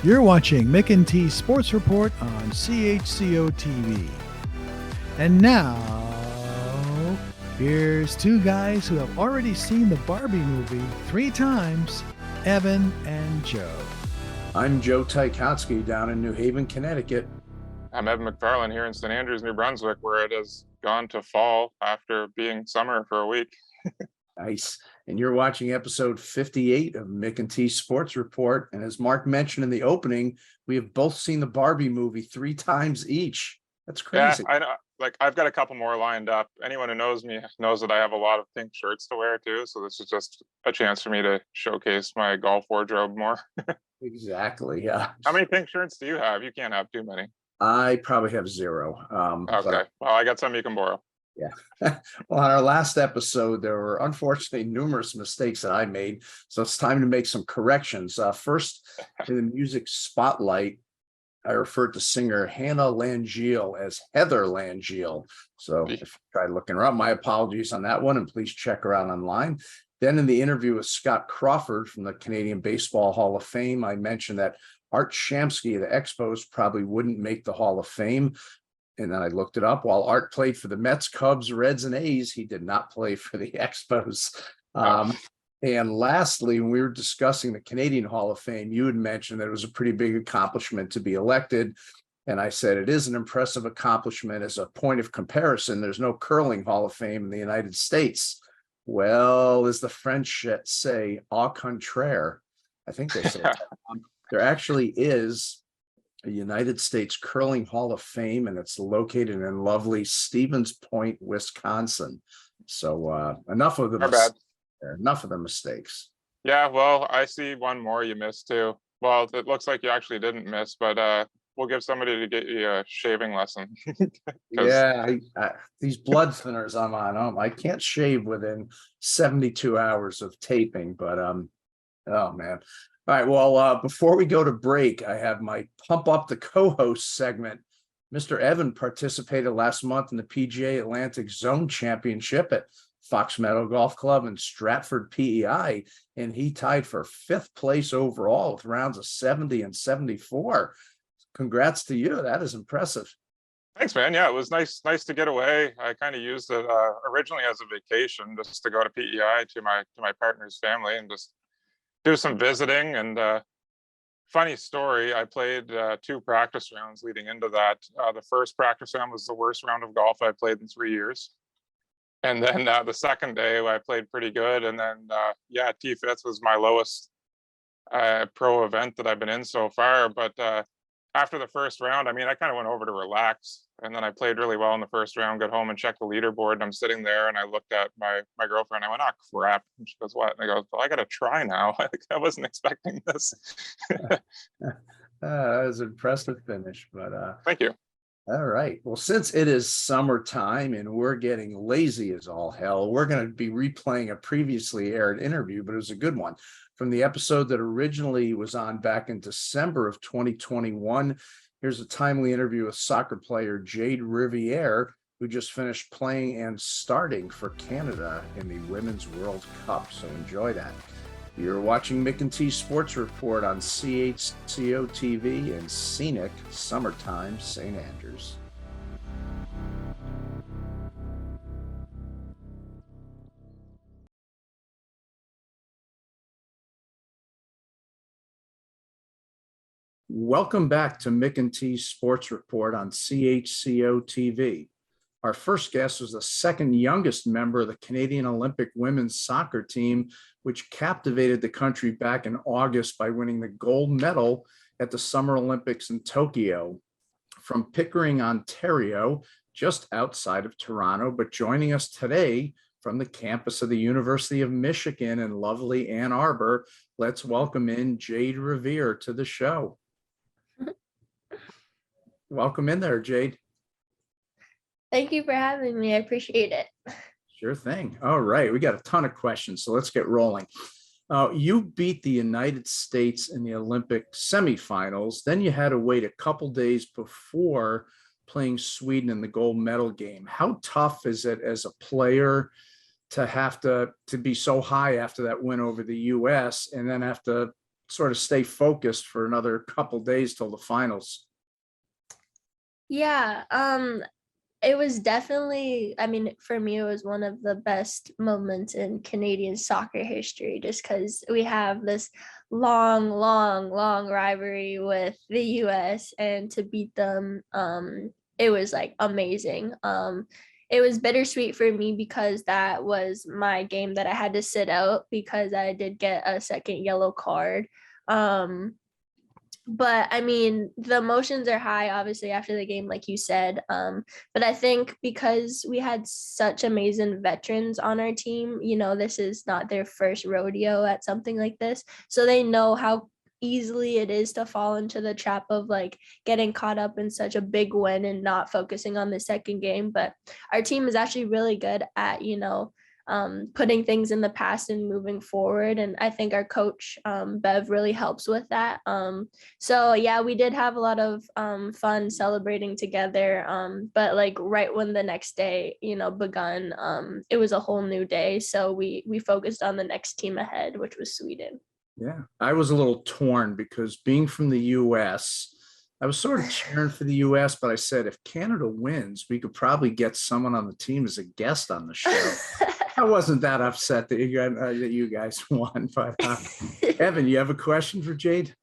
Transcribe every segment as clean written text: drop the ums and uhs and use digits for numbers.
You're watching Mc&T Sports Report on CHCO-TV. And now, here's two guys who have already seen the Barbie movie 3 times, Evan and Joe. I'm Joe Ticotsky down in New Haven, Connecticut. I'm Evan McFarlane here in St. Andrews, New Brunswick, where it has gone to fall after being summer for a week. Nice. And you're watching episode 58 of Mc&T Sports Report. And as Mark mentioned in the opening, we have both seen the Barbie movie 3 times each. That's crazy. Yeah, I know. Like, I've got a couple more lined up. Anyone who knows me knows that I have a lot of pink shirts to wear too. So this is just a chance for me to showcase my golf wardrobe more. Exactly. Yeah. How many pink shirts do you have? You can't have too many. I probably have 0. Okay. Well, I got some you can borrow. Yeah. Well, on our last episode, there were unfortunately numerous mistakes that I made. So it's time to make some corrections. First, in the music spotlight, I referred to singer Hannah Langeal as Heather Langeal. So if you try looking her up, my apologies on that one, and please check her out online. Then in the interview with Scott Crawford from the Canadian Baseball Hall of Fame, I mentioned that Art Shamsky of the Expos probably wouldn't make the Hall of Fame. And then I looked it up. While Art played for the Mets, Cubs, Reds, and A's, he did not play for the Expos. And lastly, when we were discussing the Canadian Hall of Fame, you had mentioned that it was a pretty big accomplishment to be elected. And I said, it is an impressive accomplishment. As a point of comparison, there's no curling Hall of Fame in the United States. Well, as the French say, au contraire, I think they say there actually is a United States Curling Hall of Fame, and it's located in lovely Stevens Point, Wisconsin. So enough of the mistakes. Yeah, well, I see one more you missed too. Well, it looks like you actually didn't miss, but we'll give somebody to get you a shaving lesson. Yeah, these blood thinners I'm on, I can't shave within 72 hours of taping, but oh man. All right, well, before we go to break, I have my Pump Up the Co-host segment. Mr. Evan participated last month in the PGA Atlantic Zone Championship at Fox Meadow Golf Club in Stratford, PEI, and he tied for 5th place overall with rounds of 70 and 74. Congrats to you. That is impressive. Thanks, man. Yeah, it was nice to get away. I kind of used it originally as a vacation, just to go to PEI to my partner's family and just do some visiting. And funny story, I played 2 practice rounds leading into that. The first practice round was the worst round of golf I played in 3 years. And then the second day I played pretty good. And then T-Fits was my lowest pro event that I've been in so far. But after the first round, I mean, I kind of went over to relax, and then I played really well in the first round, got home and checked the leaderboard, and I'm sitting there and I looked at my girlfriend. I went, "Oh crap." And she goes, "What?" And I go, "Well, I got to try now." I wasn't expecting this. That was an impressive finish, but thank you. All right. Well, since it is summertime and we're getting lazy as all hell, we're going to be replaying a previously aired interview, but it was a good one from the episode that originally was on back in December of 2021. Here's a timely interview with soccer player Jayde Riviere, who just finished playing and starting for Canada in the Women's World Cup. So enjoy that. You're watching Mc&T Sports Report on CHCO-TV in scenic summertime St. Andrews. Welcome back to Mc&T Sports Report on CHCO-TV. Our first guest was the second youngest member of the Canadian Olympic women's soccer team, which captivated the country back in August by winning the gold medal at the Summer Olympics in Tokyo. From Pickering, Ontario, just outside of Toronto, but joining us today from the campus of the University of Michigan in lovely Ann Arbor, let's welcome in Jayde Riviere to the show. Welcome in there, Jayde. Thank you for having me. I appreciate it. Sure thing. All right. We got a ton of questions, so let's get rolling. You beat the United States in the Olympic semifinals. Then you had to wait a couple days before playing Sweden in the gold medal game. How tough is it as a player to have to be so high after that win over the US and then have to sort of stay focused for another couple days till the finals? Yeah, it was definitely, I mean, for me, it was one of the best moments in Canadian soccer history, just because we have this long rivalry with the US, and to beat them, it was like amazing. It was bittersweet for me because that was my game that I had to sit out because I did get a second yellow card. Um, but I mean, the emotions are high, obviously, after the game, like you said. But I think because we had such amazing veterans on our team, you know, this is not their first rodeo at something like this. So they know how easily it is to fall into the trap of like getting caught up in such a big win and not focusing on the second game. But our team is actually really good at, you know, putting things in the past and moving forward. And I think our coach, Bev, really helps with that. So yeah, we did have a lot of fun celebrating together. But like right when the next day, you know, begun, it was a whole new day. So we focused on the next team ahead, which was Sweden. Yeah, I was a little torn because being from the US, I was sort of cheering for the US, but I said if Canada wins, we could probably get someone on the team as a guest on the show. I wasn't that upset that you guys won, but Evan, you have a question for Jayde?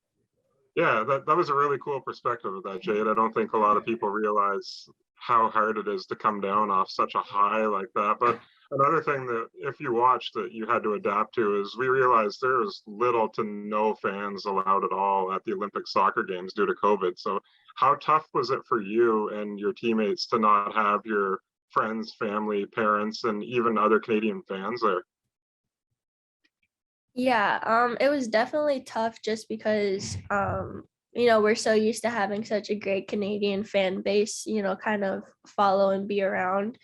Yeah, that was a really cool perspective of that, Jayde. I don't think a lot of people realize how hard it is to come down off such a high like that. But another thing that if you watched that you had to adapt to is we realized there was little to no fans allowed at all at the Olympic soccer games due to COVID. So how tough was it for you and your teammates to not have your friends, family, parents, and even other Canadian fans there? Yeah, it was definitely tough just because you know, we're so used to having such a great Canadian fan base, you know, kind of follow and be around.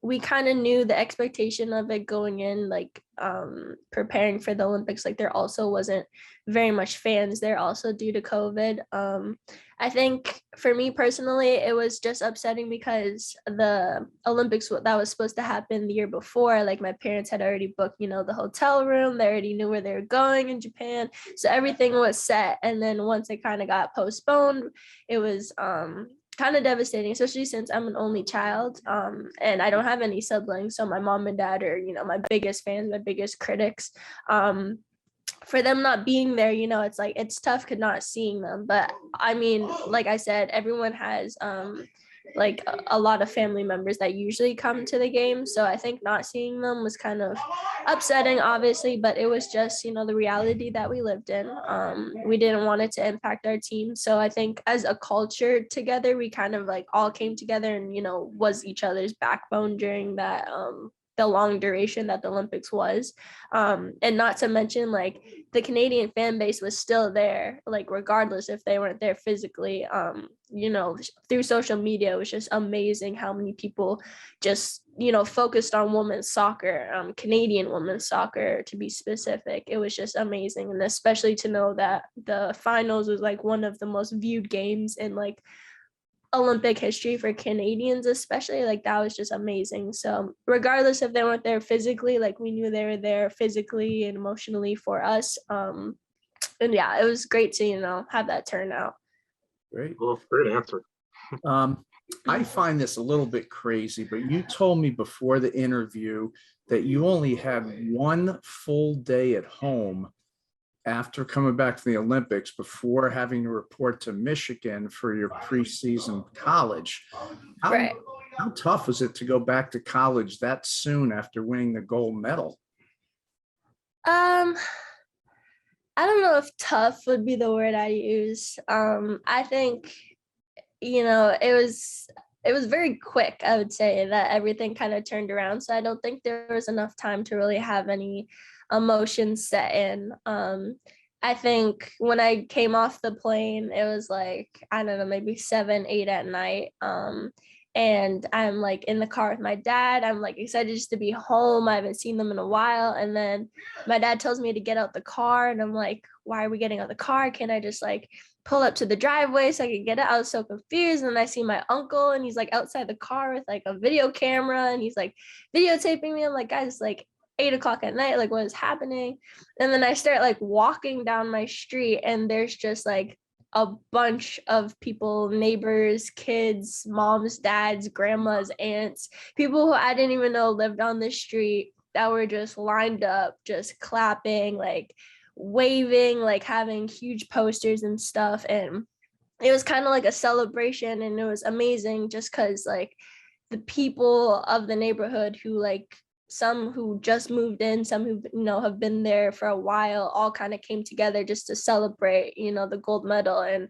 We kind of knew the expectation of it going in, like preparing for the Olympics. Like there also wasn't very much fans there, also due to COVID. I think for me personally, it was just upsetting because the Olympics that was supposed to happen the year before, like my parents had already booked, you know, the hotel room. They already knew where they were going in Japan, so everything was set. And then once it kind of got postponed, it was kind of devastating, especially since I'm an only child, and I don't have any siblings. So my mom and dad are, you know, my biggest fans, my biggest critics. For them not being there, you know, it's like it's tough not seeing them. But I mean, like I said, everyone has like a lot of family members that usually come to the game. So I think not seeing them was kind of upsetting, obviously, but it was just, you know, the reality that we lived in. We didn't want it to impact our team. So I think as a culture together, we kind of like all came together and, you know, was each other's backbone during that the long duration that the Olympics was. And not to mention, like, the Canadian fan base was still there, like, regardless if they weren't there physically. You know, through social media, it was just amazing how many people just, you know, focused on women's soccer, Canadian women's soccer to be specific. It was just amazing. And especially to know that the finals was like one of the most viewed games in like Olympic history for Canadians, especially, like that was just amazing. So regardless if they weren't there physically, like we knew they were there physically and emotionally for us. And yeah, it was great to, you know, have that turnout. Great. Well, great answer. I find this a little bit crazy, but you told me before the interview that you only had one full day at home after coming back to the Olympics before having to report to Michigan for your preseason college. Right. How tough was it to go back to college that soon after winning the gold medal? I don't know if tough would be the word I use. I think, you know, it was very quick, I would say, that everything kind of turned around. So I don't think there was enough time to really have any emotions set in. I think when I came off the plane, it was like, I don't know, maybe 7, 8 at night. And I'm like in the car with my dad. I'm like excited just to be home. I haven't seen them in a while. And then my dad tells me to get out the car. And I'm like, why are we getting out the car? Can I just like pull up to the driveway so I could get it? I was so confused. And then I see my uncle and he's like outside the car with like a video camera and he's like videotaping me. I'm like, guys, like, 8 o'clock at night, like what is happening? And then I start like walking down my street, and there's just like a bunch of people, neighbors, kids, moms, dads, grandmas, aunts, people who I didn't even know lived on the street, that were just lined up, just clapping, like waving, like having huge posters and stuff. And it was kind of like a celebration, and it was amazing just because like the people of the neighborhood who like, some who just moved in, some who, you know, have been there for a while, all kind of came together just to celebrate, you know, the gold medal. And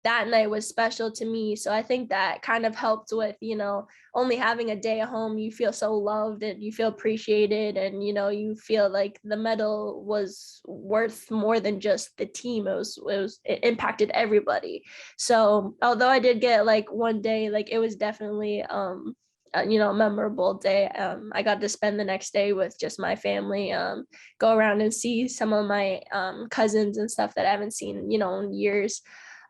that night was special to me. So I think that kind of helped with, you know, only having a day at home, you feel so loved and you feel appreciated, and, you know, you feel like the medal was worth more than just the team. It impacted everybody. So although I did get like one day, like it was definitely you know, a memorable day. I got to spend the next day with just my family, go around and see some of my cousins and stuff that I haven't seen, you know, in years.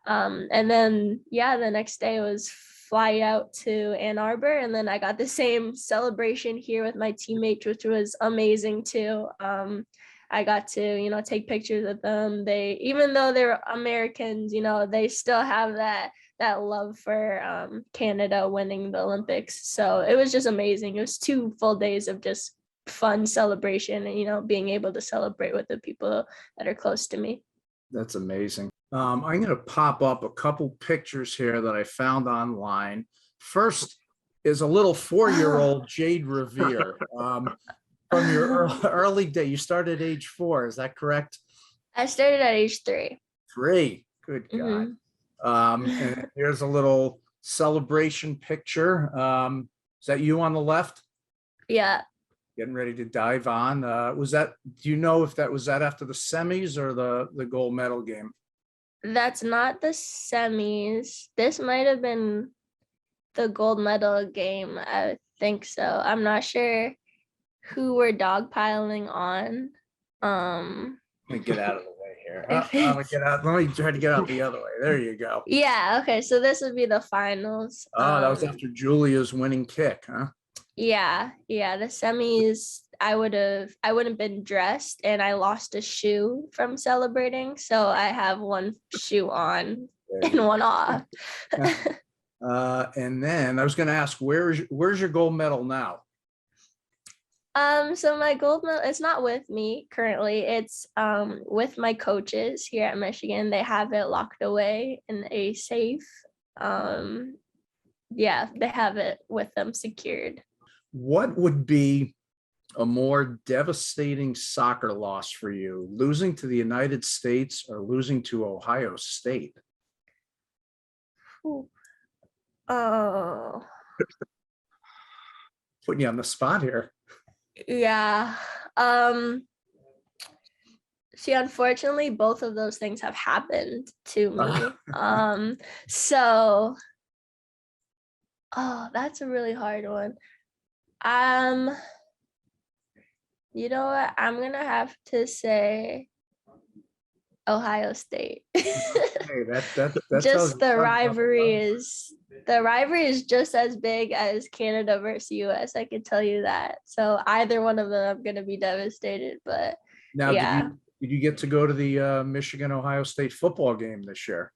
And then, yeah, the next day was fly out to Ann Arbor, and then I got the same celebration here with my teammates, which was amazing too. I got to, you know, take pictures with them. They, even though they're Americans, you know, they still have that love for Canada winning the Olympics. So it was just amazing. It was 2 full days of just fun celebration, and, you know, being able to celebrate with the people that are close to me. That's amazing. I'm going to pop up a couple pictures here that I found online. First is a little 4-year-old Jayde Riviere from your early day. You started at age 4, is that correct? I started at age 3. 3, good God. And here's a little celebration picture. Is that you on the left? Yeah. Getting ready to dive on. Was that, do you know if that was that after the semis or the gold medal game? That's not the semis. This might have been the gold medal game. I think so. I'm not sure who we're dogpiling on. Let me get out of the way here. I'm gonna get out. Let me try to get out the other way. There you go. Yeah. Okay. So this would be the finals. Oh, that was after Julia's winning kick, huh? Yeah. The semis, I wouldn't been dressed, and I lost a shoe from celebrating. So I have one shoe on and one off. And then I was going to ask, where's your gold medal now? So my gold medal, it's not with me currently. It's with my coaches here at Michigan. They have it locked away in a safe. Yeah, they have it with them secured. What would be a more devastating soccer loss for you, losing to the United States or losing to Ohio State? Ooh. Oh. Putting you on the spot here. Yeah. See, unfortunately, both of those things have happened to me. So, oh, that's a really hard one. You know what? I'm gonna have to say Ohio State. Hey, that Just the rivalry is just as big as Canada versus US. I can tell you that. So either one of them, I'm gonna be devastated. But now, yeah. did you get to go to the Michigan Ohio State football game this year?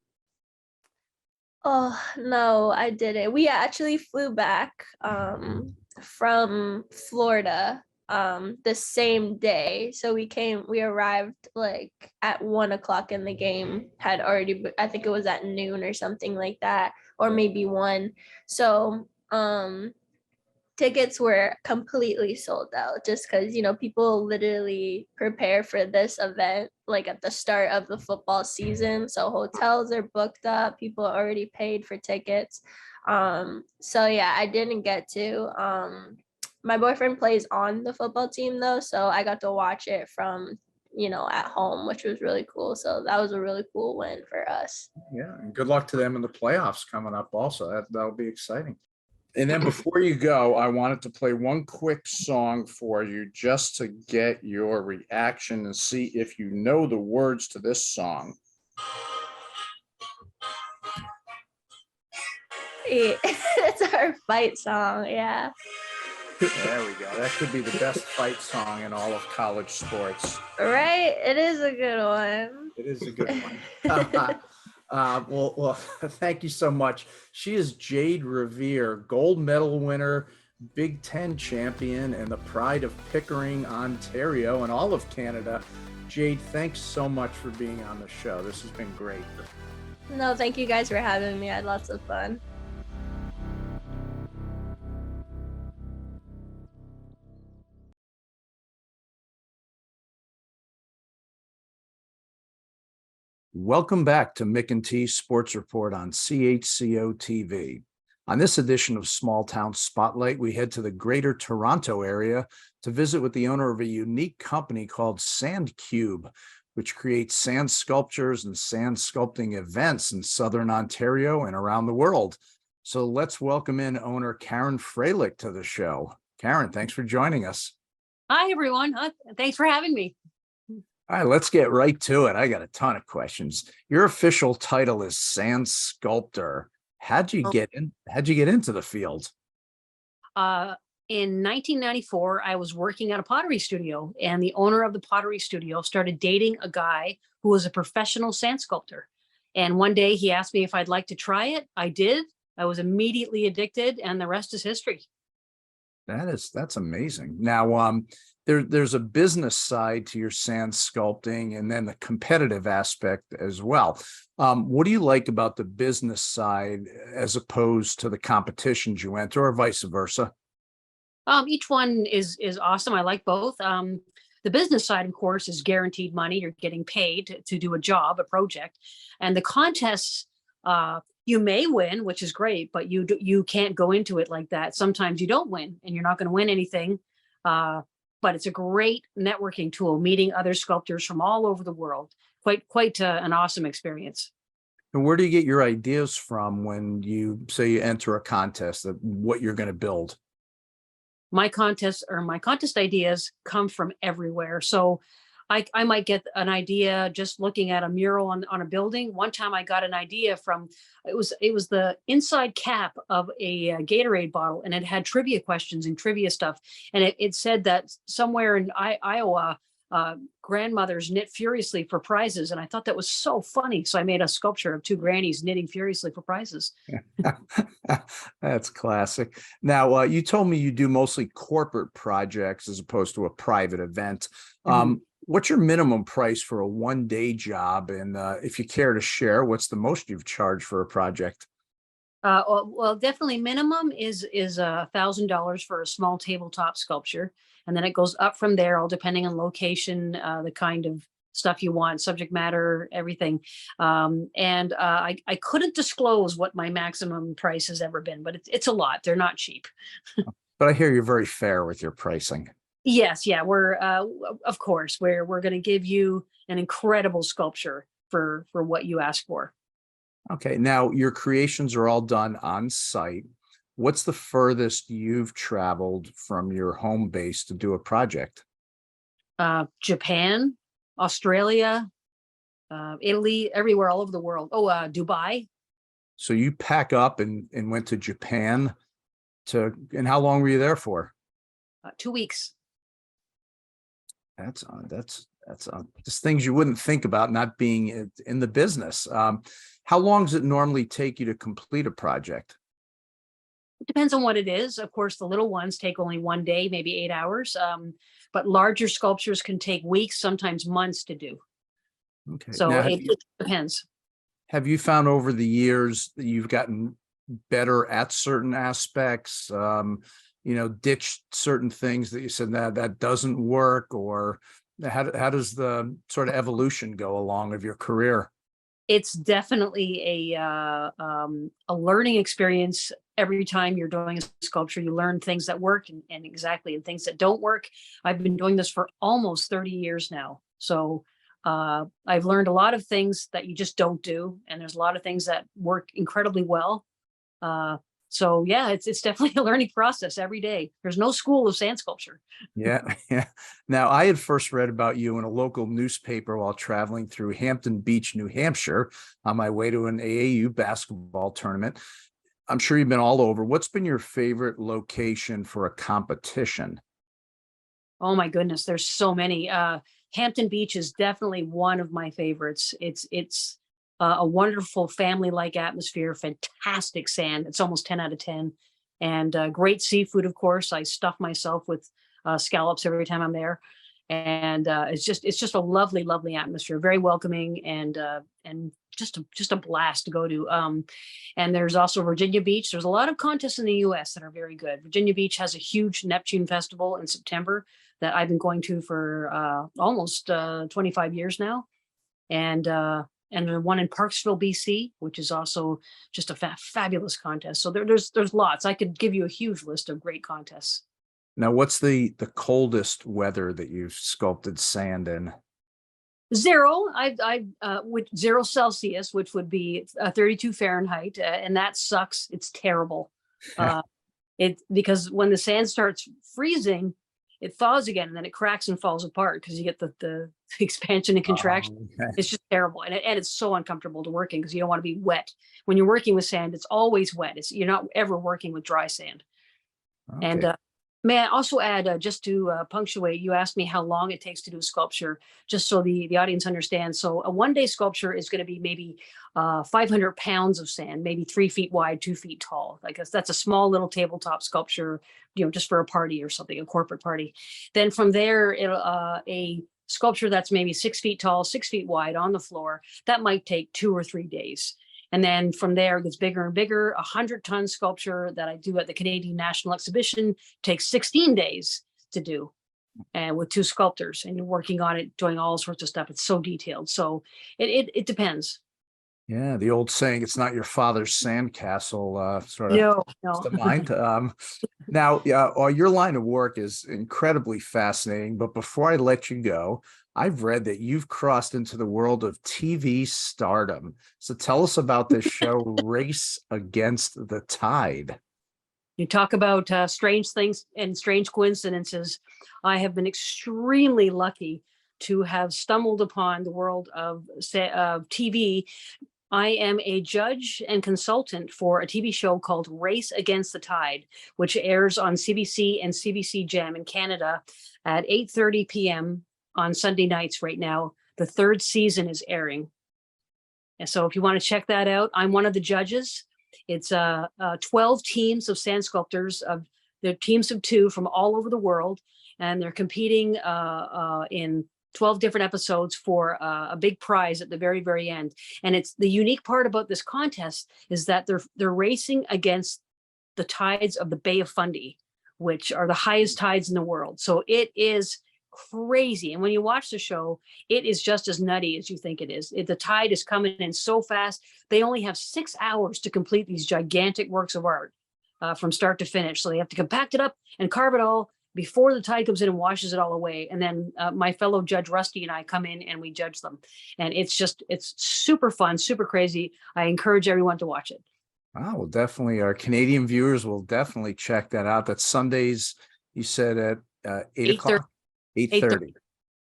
Oh no, I didn't. We actually flew back from Florida the same day. So we arrived like at 1 o'clock, and the game had already, I think it was at noon or something like that, or maybe 1. So tickets were completely sold out, just because, you know, people literally prepare for this event like at the start of the football season. So hotels are booked up, people already paid for tickets. So yeah, I didn't get to. My boyfriend plays on the football team though, so I got to watch it from, you know, at home, which was really cool. So that was a really cool win for us. Yeah, and good luck to them in the playoffs coming up also. That'll be exciting. And then before you go, I wanted to play one quick song for you just to get your reaction and see if you know the words to this song. It's our fight song, yeah. There we go. That could be the best fight song in all of college sports. Right? It is a good one. It is a good one. Well, thank you so much. She is Jayde Riviere, gold medal winner, Big Ten champion, and the pride of Pickering, Ontario, and all of Canada. Jayde, thanks so much for being on the show. This has been great. No, thank you guys for having me. I had lots of fun. Welcome back to Mc&T Sports Report on CHCO-TV. On this edition of Small Town Spotlight, we head to the Greater Toronto area to visit with the owner of a unique company called SANDQUBE, which creates sand sculptures and sand sculpting events in Southern Ontario and around the world. So let's welcome in owner Karen Fralich to the show. Karen, thanks for joining us. Hi, everyone. Thanks for having me. All right, let's get right to it. I got a ton of questions. Your official title is sand sculptor. How'd you get into the field? In 1994, I was working at a pottery studio, and the owner of the pottery studio started dating a guy who was a professional sand sculptor. And one day he asked me if I'd like to try it. I did. I was immediately addicted, and the rest is history. That's amazing. Now, there's a business side to your sand sculpting, and then the competitive aspect as well. What do you like about the business side as opposed to the competitions you enter, or vice versa? Each one is awesome. I like both. The business side, of course, is guaranteed money. You're getting paid to do a job, a project, and the contests. You may win, which is great, but you can't go into it like that. Sometimes you don't win, and you're not going to win anything. But it's a great networking tool, meeting other sculptors from all over the world. Quite an awesome experience. And where do you get your ideas from when you say you enter a contest of what you're going to build? My contest ideas come from everywhere. So I might get an idea just looking at a mural on a building. One time I got an idea from, it was the inside cap of a Gatorade bottle, and it had trivia questions and trivia stuff. And it said that somewhere in Iowa, grandmothers knit furiously for prizes. And I thought that was so funny. So I made a sculpture of two grannies knitting furiously for prizes. That's classic. Now, you told me you do mostly corporate projects as opposed to a private event. What's your minimum price for a one-day job? And if you care to share, what's the most you've charged for a project? Well, definitely minimum is $1,000 for a small tabletop sculpture. And then it goes up from there, all depending on location, the kind of stuff you want, subject matter, everything. I couldn't disclose what my maximum price has ever been, but it's a lot. They're not cheap. But I hear you're very fair with your pricing. Yes, yeah, we're of course we're going to give you an incredible sculpture for what you ask for. Okay, now your creations are all done on site. What's the furthest you've traveled from your home base to do a project? Japan, Australia, Italy, everywhere, all over the world. Oh, Dubai. So you pack up and went to Japan and how long were you there for? 2 weeks. That's just things you wouldn't think about not being in the business. How long does it normally take you to complete a project? It depends on what it is. Of course, the little ones take only 1 day, maybe 8 hours. But larger sculptures can take weeks, sometimes months to do. Okay. So now, it depends. Have you found over the years that you've gotten better at certain aspects? Ditched certain things that you said that doesn't work, or how does the sort of evolution go along of your career? It's definitely a learning experience. Every time you're doing a sculpture, you learn things that work and things that don't work. I've been doing this for almost 30 years now. So I've learned a lot of things that you just don't do. And there's a lot of things that work incredibly well. So yeah, it's definitely a learning process every day. There's no school of sand sculpture. Yeah. Now, I had first read about you in a local newspaper while traveling through Hampton Beach, New Hampshire, on my way to an AAU basketball tournament. I'm sure you've been all over. What's been your favorite location for a competition? Oh my goodness, there's so many. Hampton Beach is definitely one of my favorites. It's a wonderful family-like atmosphere, fantastic sand. It's almost 10 out of 10, and great seafood. Of course, I stuff myself with scallops every time I'm there, and it's just a lovely, lovely atmosphere, very welcoming, and just a blast to go to. And there's also Virginia Beach. There's a lot of contests in the U.S. that are very good. Virginia Beach has a huge Neptune Festival in September that I've been going to for almost 25 years now, and the one in Parksville, BC, which is also just a fabulous contest. So there's lots. I could give you a huge list of great contests. Now, what's the coldest weather that you've sculpted sand in? Zero. I with 0 Celsius, which would be 32 Fahrenheit, and that sucks. It's terrible. Because when the sand starts freezing, it thaws again, and then it cracks and falls apart because you get the expansion and contraction. Okay. It's just terrible, and it's so uncomfortable to work in because you don't want to be wet. When you're working with sand, it's always wet. You're not ever working with dry sand. Okay. And may I also add, just to punctuate, you asked me how long it takes to do a sculpture, just so the audience understands. So a one-day sculpture is going to be maybe 500 pounds of sand, maybe 3 feet wide, 2 feet tall. I guess that's a small little tabletop sculpture, just for a party or something, a corporate party. Then from there, a sculpture that's maybe 6 feet tall, 6 feet wide on the floor, that might take 2 or 3 days. And then from there, it gets bigger and bigger. 100-ton sculpture that I do at the Canadian National Exhibition takes 16 days to do, and with 2 sculptors, and you're working on it, doing all sorts of stuff. It's so detailed. So it depends. Yeah, the old saying, "It's not your father's sandcastle," sort of No. comes to mind. Now, your line of work is incredibly fascinating. But before I let you go, I've read that you've crossed into the world of TV stardom. So tell us about this show, Race Against the Tide. You talk about strange things and strange coincidences. I have been extremely lucky to have stumbled upon the world of TV. I am a judge and consultant for a TV show called Race Against the Tide, which airs on CBC and CBC Gem in Canada at 8:30 p.m. on Sunday nights right now. The 3rd season is airing. And so if you want to check that out, I'm one of the judges. It's 12 teams of sand sculptors. They're teams of 2 from all over the world, and they're competing in 12 different episodes for a big prize at the very, very end. And it's the unique part about this contest is that they're racing against the tides of the Bay of Fundy, which are the highest tides in the world. So it is crazy. And when you watch the show, it is just as nutty as you think it is. The tide is coming in so fast. They only have 6 hours to complete these gigantic works of art from start to finish. So they have to compact it up and carve it all before the tide comes in and washes it all away. And then my fellow judge Rusty and I come in and we judge them. And it's super fun, super crazy. I encourage everyone to watch it. Wow, well, definitely our Canadian viewers will definitely check that out. That's Sundays, you said, at 8 o'clock? 8:30.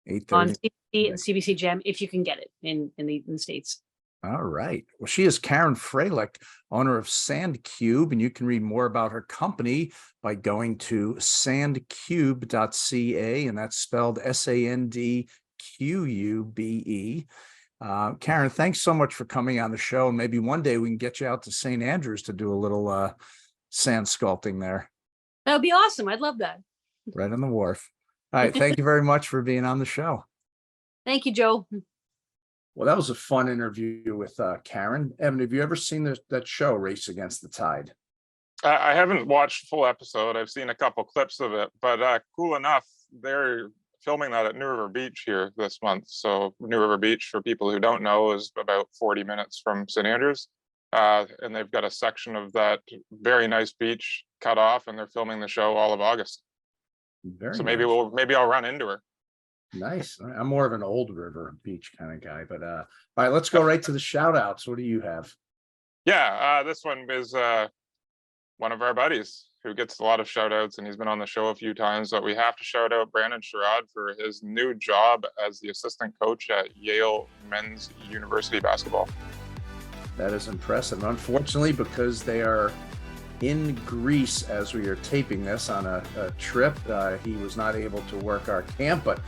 8:30. On CBC and CBC Gem, if you can get it in the States. All right. Well, she is Karen Fralich, owner of SANDQUBE, and you can read more about her company by going to sandcube.ca, and that's spelled SANDQUBE. Karen, thanks so much for coming on the show. And maybe one day we can get you out to St. Andrews to do a little sand sculpting there. That would be awesome. I'd love that. Right on the wharf. All right. Thank you very much for being on the show. Thank you, Joe. Well, that was a fun interview with Karen. Evan, have you ever seen that show, Race Against the Tide? I haven't watched full episode. I've seen a couple clips of it, but cool enough, they're filming that at New River Beach here this month. So New River Beach, for people who don't know, is about 40 minutes from St. Andrews. And they've got a section of that very nice beach cut off, and they're filming the show all of August. Very so nice. maybe I'll run into her. Nice. I'm more of an old river beach kind of guy, but all right, let's go right to the shout outs. What do you have? Yeah, this one is one of our buddies who gets a lot of shout outs, and he's been on the show a few times, but we have to shout out Brandon Sherrod for his new job as the assistant coach at Yale Men's University Basketball. That is impressive. Unfortunately, because they are in Greece as we are taping this on a trip, he was not able to work our camp, but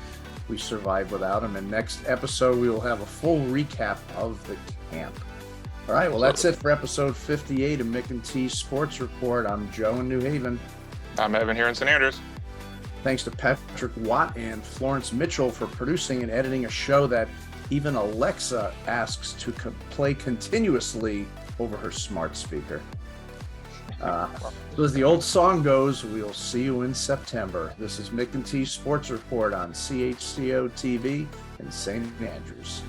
we survived without him. And next episode, we will have a full recap of the camp. All right, well, that's it for episode 58 of Mc&T Sports Report. I'm Joe in New Haven. I'm Evan here in St. Andrews. Thanks to Patrick Watt and Florence Mitchell for producing and editing a show that even Alexa asks to play continuously over her smart speaker. So as the old song goes, we'll see you in September. This is Mc&T Sports Report on CHCO-TV in St. Andrews.